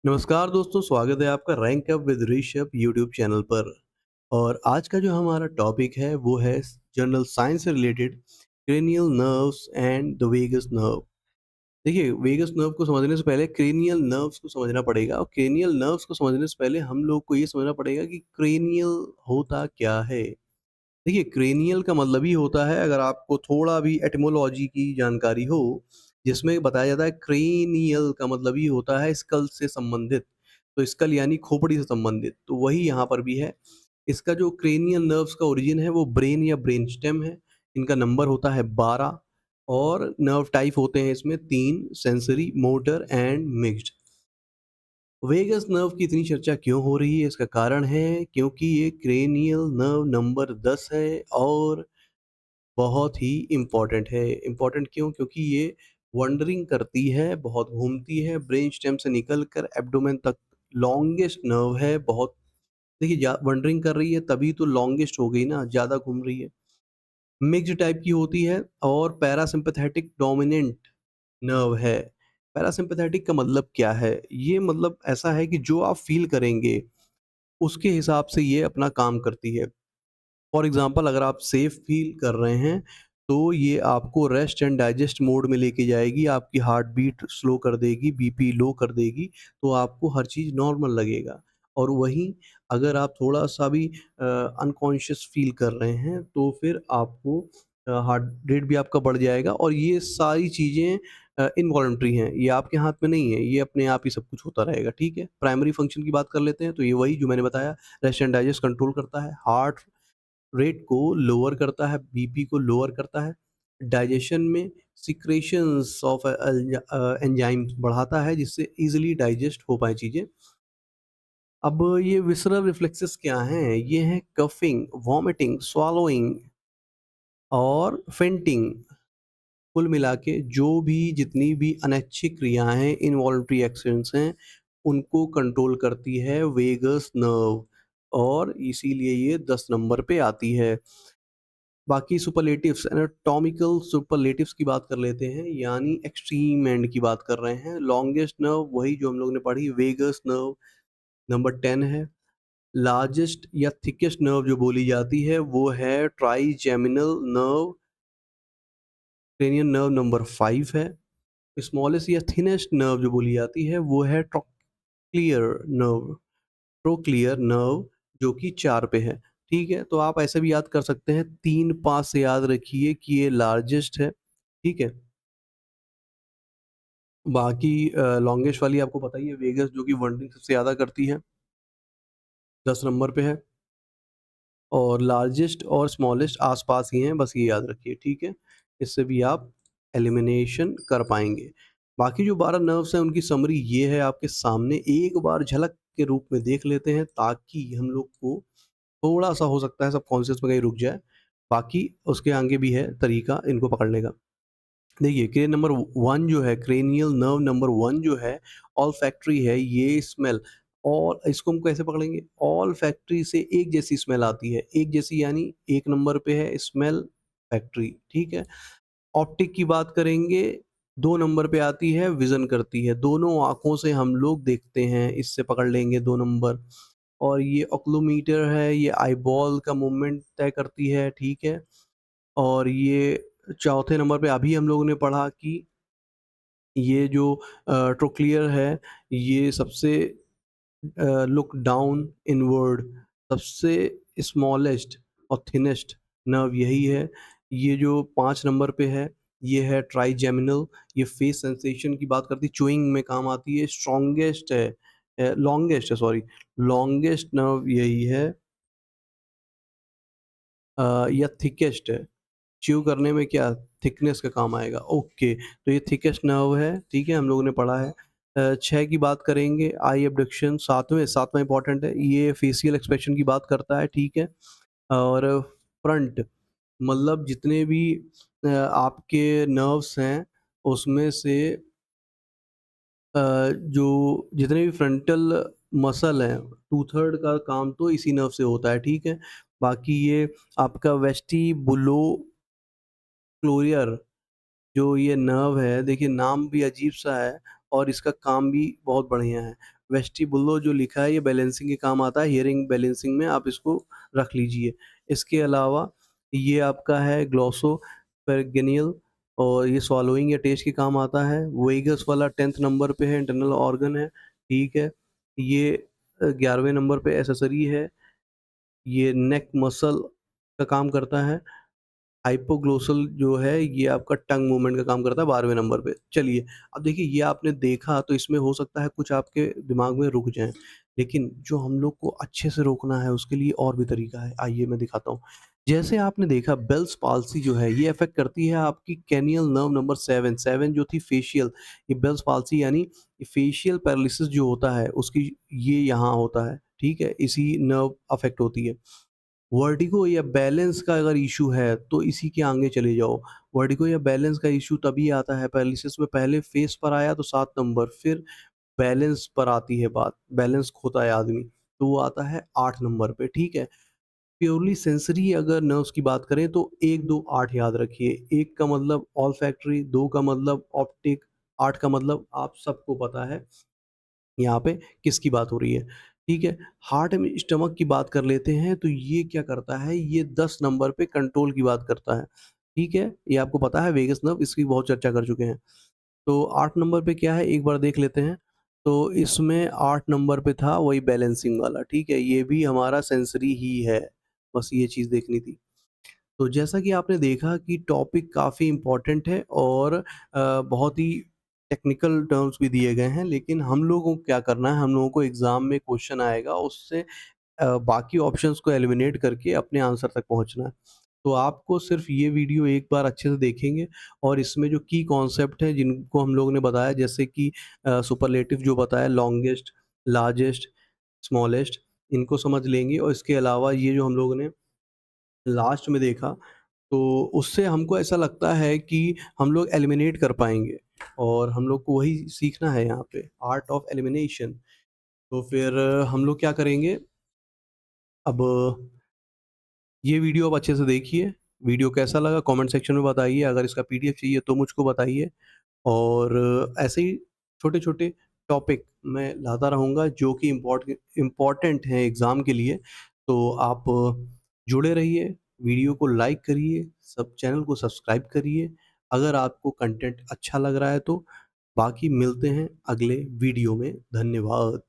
नमस्कार दोस्तों, स्वागत है आपका rank up with Rishabh YouTube channel पर। और आज का जो हमारा टॉपिक है वो है जनरल साइंस से related cranial nerves and the vagus nerve. देखिए, वेगस नर्व को समझने से पहले क्रेनियल नर्व्स को समझना पड़ेगा, और क्रेनियल नर्व्स को समझने से पहले हम लोग को ये समझना पड़ेगा कि क्रेनियल होता क्या है। देखिए, क्रेनियल का मतलब ही होता है, अगर आपको थोड़ा भी एटिमोलॉजी की जानकारी हो, जिसमें बताया जाता है क्रेनियल का मतलब ही होता है स्कल से संबंधित। तो स्कल यानी खोपड़ी से संबंधित, तो वही यहाँ पर भी है। इसका जो क्रेनियल नर्व्स का ओरिजिन है वो ब्रेन या ब्रेन स्टेम है। इनका नंबर होता है 12, और नर्व टाइप होते हैं इसमें 3: sensory, motor and mixed. Vagus nerve की इतनी चर्चा क्यों हो रही है? इसका कारण है क्योंकि ये क्रेनियल नर्व नंबर 10 है, और बहुत ही इम्पोर्टेंट है। इम्पोर्टेंट क्यों? क्योंकि ये वंडरिंग करती है, बहुत घूमती है, ब्रेन स्टेम से निकल कर एब्डोमेन तक लॉन्गेस्ट नर्व है। बहुत, देखिए, वंडरिंग कर रही है तभी तो लॉन्गेस्ट हो गई ना, ज़्यादा घूम रही है। मिक्स्ड टाइप की होती है, और पैरासिम्पैथेटिक डोमिनेंट नर्व है। पैरासिम्पैथेटिक का मतलब क्या है? ये मतलब ऐसा है कि जो आप फ़ील करेंगे, उसके हिसाब से ये अपना काम करती है। फॉर एग्ज़ाम्पल, अगर आप सेफ फ़ील कर रहे हैं, तो ये आपको रेस्ट एंड डाइजेस्ट मोड में लेके जाएगी, आपकी हार्ट बीट स्लो कर देगी, बीपी लो कर देगी, तो आपको हर चीज़ नॉर्मल लगेगा। और वहीं अगर आप थोड़ा-सा भी अनकॉन्शियस फ़ील कर रहे हैं, तो फिर आपको हार्ट रेट भी आपका बढ़ जाएगा, और ये सारी चीज़ें इनवॉलंटरी हैं, ये आपके हाथ में नहीं है, ये अपने आप ही सब कुछ होता रहेगा, ठीक है? प्राइमरी फ़ंक्शन की बात कर लेते हैं, तो ये वही जो मैंने बताया, रेस्ट एंड डाइजेस्ट कंट्रोल करता है, हार्ट रेट को लोअर करता है, बीपी को लोअर करता है, डाइजेशन में सिक्रेशंस ऑफ एंजाइम्स बढ़ाता है, जिससे ईज़िली डाइजेस्ट हो पाएँ चीज़ें। अब ये विसरल रिफ्लेक्सेस क्या हैं? ये हैं कफिंग, वॉमिटिंग, स्वallowing और फेंटिंग। कुल मिला के जो भी जितनी भी अनैच्छिक क्रियाएँ हैं, इनवॉलंटरी एक्शंस हैं, उनको कंट्रोल करती है वेगस नर्व, और इसीलिए ये 10 नंबर पे आती है। बाकी सुपरलेटिव्स, एनाटॉमिकल सुपरलेटिव्स की बात कर लेते हैं, यानी एक्सट्रीम एंड की बात कर रहे हैं। लॉन्गेस्ट नर्व वही जो हम लोग ने पढ़ी, वेगस नर्व नंबर 10 है। लार्जेस्ट या थिकेस्ट नर्व जो बोली जाती है वो है trigeminal nerve, cranium nerve number 5 है। स्मॉलेस्ट या थिनेस्ट नर्व जो बोली जाती है वो है ट्रोक्लियर नर्व, ट्रोक्लियर नर्व, जो कि 4 पे है। ठीक है? तो आप ऐसे भी याद कर सकते हैं, 3 पास से याद रखिए कि ये लार्जेस्ट है। ठीक है? बाकी लॉन्गेस्ट वाली आपको पता ही है, वेगस, जो कि वनडरिंग सबसे ज़्यादा करती है, 10 नंबर पे है। और लार्जेस्ट और स्मॉलेस्ट आस-पास ही हैं, बस ये याद रखिए, ठीक है? इससे भी आप एलिमिनेशन कर पाएँगे। बाकी जो 12 नर्व्स हैं उनकी समरी ये है आपके सामने, एक बार झलक के रूप में देख लेते हैं, ताकि हम लोग को थोड़ा-सा हो सकता है सबकॉन्शियस में कहीं रुक जाए। बाकी उसके आगे भी है तरीका इनको पकड़ने का। देखिए, क्रेन नंबर 1 जो है, क्रेनियल नर्व नंबर 1 जो है, ऑल्फैक्टरी है, ये स्मेल। और इसको हम कैसे पकड़ेंगे? ऑल्फैक्टरी से एक जैसी स्मेल आती है, एक जैसी यानी 1 नंबर पे है स्मेल फैक्टरी, ठीक है? ऑप्टिक की बात करेंगे, 2 नंबर पे आती है, विज़न करती है, दोनों आँखों से हम लोग देखते हैं, इससे पकड़ लेंगे 2 नंबर। और ये ऑक्यूलोमीटर है, ये आईबॉल का मूवमेंट तय करती है, ठीक है? और ये चौथे नंबर पे अभी हम लोगों ने पढ़ा कि ये जो ट्रोक्लियर है, ये सबसे लुक डाउन इनवर्ड, सबसे स्मॉलेस्ट और थिनेस्ट नर्व यही है। ये जो 5 नंबर पे है, ये है ट्राइजेमिनल, ये फेस सेंसेशन की बात करती है, च्यूइंग में काम आती है, स्ट्रॉन्गेस्ट है, लॉन्गेस्ट है, सॉरी, लॉन्गेस्ट नर्व यही है, या थिकेस्ट है। च्यू करने में क्या थिकनेस का काम आएगा, ओके, तो ये थिकेस्ट नर्व है, ठीक है, हम लोगों ने पढ़ा है। 6 की बात करेंगे, आई एब्डक्शन, 7वां इंपॉर्टेंट है, ये फेशियल एक्सप्रेशन की बात करता है, ठीक है। और फ्रंट मतलब जितने भी आपके नर्व्स हैं, उसमें से जो जितने भी फ्रंटल मसल हैं, 2/3 का काम तो इसी नर्व से होता है, ठीक है। बाकी ये आपका वेस्टिबुलोक्लोरियर जो ये नर्व है, देखिए नाम भी अजीब-सा है, और इसका काम भी बहुत बढ़िया है। वेस्टिबुलो जो लिखा है ये बैलेंसिंग के काम आता है, हियरिंग बैलेंसिंग में आप इसको रख लीजिए। इसके अलावा ये आपका है ग्लोसोफेरेंजियल और ये स्वallowing या टेस्ट के काम आता है। वेगस वाला 10th नंबर पे है, इंटरनल ऑर्गन है, ठीक है। ये 11वें नंबर पे एक्सेसरी है, ये नेक मसल का काम करता है। हाइपोग्लोसल जो है ये आपका टंग मूवमेंट का काम करता है 12वें नंबर पे। चलिए, अब देखिए ये आपने देखा तो इसमें हो सकता है कुछ आपके दिमाग में रुक जाएँ, लेकिन जो हम लोग को अच्छे से रोकना है उसके लिए और भी तरीका है। आइए मैं दिखाता हूँ। जैसे आपने देखा बेल्स पाल्सी जो है ये अफ़ेक्ट करती है आपकी क्रेनियल नर्व नंबर 7, 7 जो थी फेशियल, ये बेल्स पाल्सी यानी फेशियल पैरालिसिस जो होता है उसकी ये यहाँ होता है, ठीक है? इसी नर्व अफ़ेक्ट होती है। वर्टिगो या बैलेंस का अगर इश्यू है तो इसी के आगे चले जाओ। वर्टिगो या बैलेंस का इश्यू तभी आता है पैरालिसिस में, पहले फेस पर आया तो 7 नंबर, फिर बैलेंस पर आती है बात, बैलेंस खोता है आदमी, तो वो आता है 8 नंबर पे, ठीक है? प्योरली सेंसरी अगर नर्व्स की बात करें तो 1, 2, 8 याद रखिए। 1 का मतलब ऑल्फैक्टरी, 2 का मतलब ऑप्टिक, 8 का मतलब आप सबको पता है यहाँ पे किसकी बात हो रही है, ठीक है? हार्ट में स्टमक की बात कर लेते हैं तो ये क्या करता है, ये 10 नंबर पे कंट्रोल की बात करता है, ठीक है? ये आपको पता है वेगस नर्व इसकी बहुत चर्चा कर चुके हैं। तो 8 नंबर पे क्या है एक बार देख लेते हैं। तो इसमें 8 नंबर पे था वही बैलेंसिंग वाला, ठीक है? ये भी हमारा सेंसरी ही है, बस ये चीज़ देखनी थी। तो जैसा कि आपने देखा कि टॉपिक काफ़ी इम्पोर्टेंट है और बहुत ही टेक्निकल टर्म्स भी दिए गए हैं, लेकिन हम लोगों को क्या करना है, हम लोगों को एग्ज़ाम में क्वेश्चन आएगा उससे बाकी ऑप्शंस को एलिमिनेट करके अपने आंसर तक पहुँचना है। तो आपको सिर्फ़ ये वीडियो एक बार अच्छे से देखेंगे और इसमें जो की कॉन्सेप्ट हैं जिनको हम लोगों ने बताया जैसे कि सुपरलेटिव जो बताया लॉन्गेस्ट, लार्जेस्ट, स्मॉलेस्ट इनको समझ लेंगे और इसके अलावा ये जो हम लोगों ने लास्ट में देखा, तो उससे हमको ऐसा लगता है कि हम लोग एलिमिनेट कर पाएँगे और हम लोग को वही सीखना है यहाँ पे, आर्ट ऑफ एलिमिनेशन। तो फिर हम लोग क्या करेंगे, अब ये वीडियो आप अच्छे से देखिए, वीडियो कैसा लगा कमेंट सेक्शन में बताइए, अगर इसका पीडीएफ चाहिए तो मुझको बताइए और ऐसे ही छोटे-छोटे टॉपिक मैं लाता रहूँगा जो कि इम्पोर्टेंट हैं एग्ज़ाम के लिए। तो आप जुड़े रहिए, वीडियो को लाइक करिए, सब चैनल को सब्सक्राइब करिए। अगर आपको कंटेंट अच्छा लग रहा है तो बाकी मिलते हैं अगले वीडियो में। धन्यवाद।